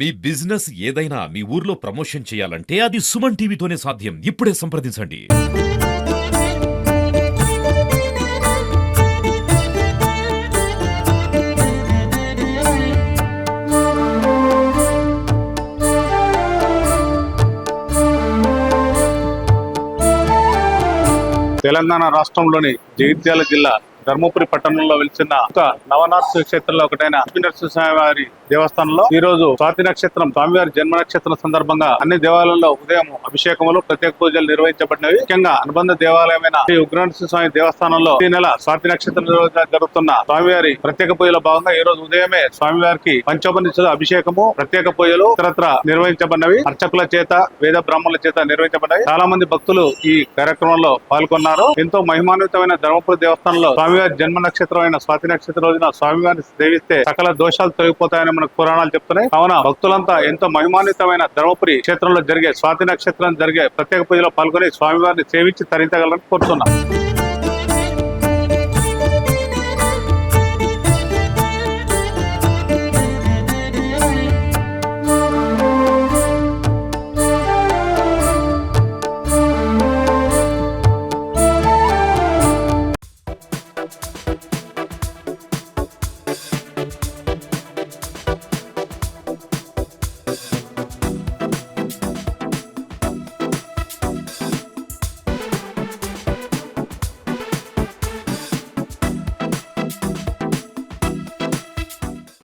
మీ business ఏదైనా మీ ఊర్లో promotion చేయాలంటే అది సుమన్ టీవీతోనే సాధ్యం. ఇప్పుడే సంప్రదించండి. తెలంగాణ రాష్ట్రంలోని జగిత్యాల జిల్లా ధర్మపురి పట్టణంలో వెలిసిన ఒక నవనాథ క్షేత్రంలో ఒకటైన లక్ష్మీనరసింహస్వామి దేవస్థానంలో ఈ రోజు స్వాతి నక్షత్రం స్వామివారి జన్మ నక్షత్రం సందర్భంగా అన్ని దేవాలయాల్లో ఉదయం అభిషేకములు ప్రత్యేక పూజలు నిర్వహించబడినవి. ముఖ్యంగా అనుబంధ దేవాలయమైన శ్రీ ఉగ్రనరసింహస్వామి దేవస్థానంలో ఈ నెల స్వాతి నక్షత్రం జరుగుతున్న స్వామివారి ప్రత్యేక పూజల భాగంగా ఈ రోజు ఉదయమే స్వామివారికి పంచోపనిషత్తు అభిషేకము ప్రత్యేక పూజలు ఇతరత్ర నిర్వహించబడినవి. అర్చకుల చేత వేద బ్రాహ్మణుల చేత నిర్వహించబడ్డాయి. చాలా మంది భక్తులు ఈ కార్యక్రమంలో పాల్గొన్నారు. ఎంతో మహిమాన్వితమైన ధర్మపురి దేవస్థానంలో స్వామివారి జన్మ నక్షత్రం అయిన స్వాతి నక్షత్రం రోజున స్వామివారిని సేవిస్తే సకల దోషాలు తొలగిపోతాయని మనకు పురాణాలు చెప్తున్నాయి. కావున భక్తులంతా ఎంతో మహిమాన్వితమైన ధర్మపురి క్షేత్రంలో జరిగే స్వాతి నక్షత్రం జరిగే ప్రత్యేక పూజలో పాల్గొని స్వామివారిని సేవించి తరించగలని కోరుతున్నాం.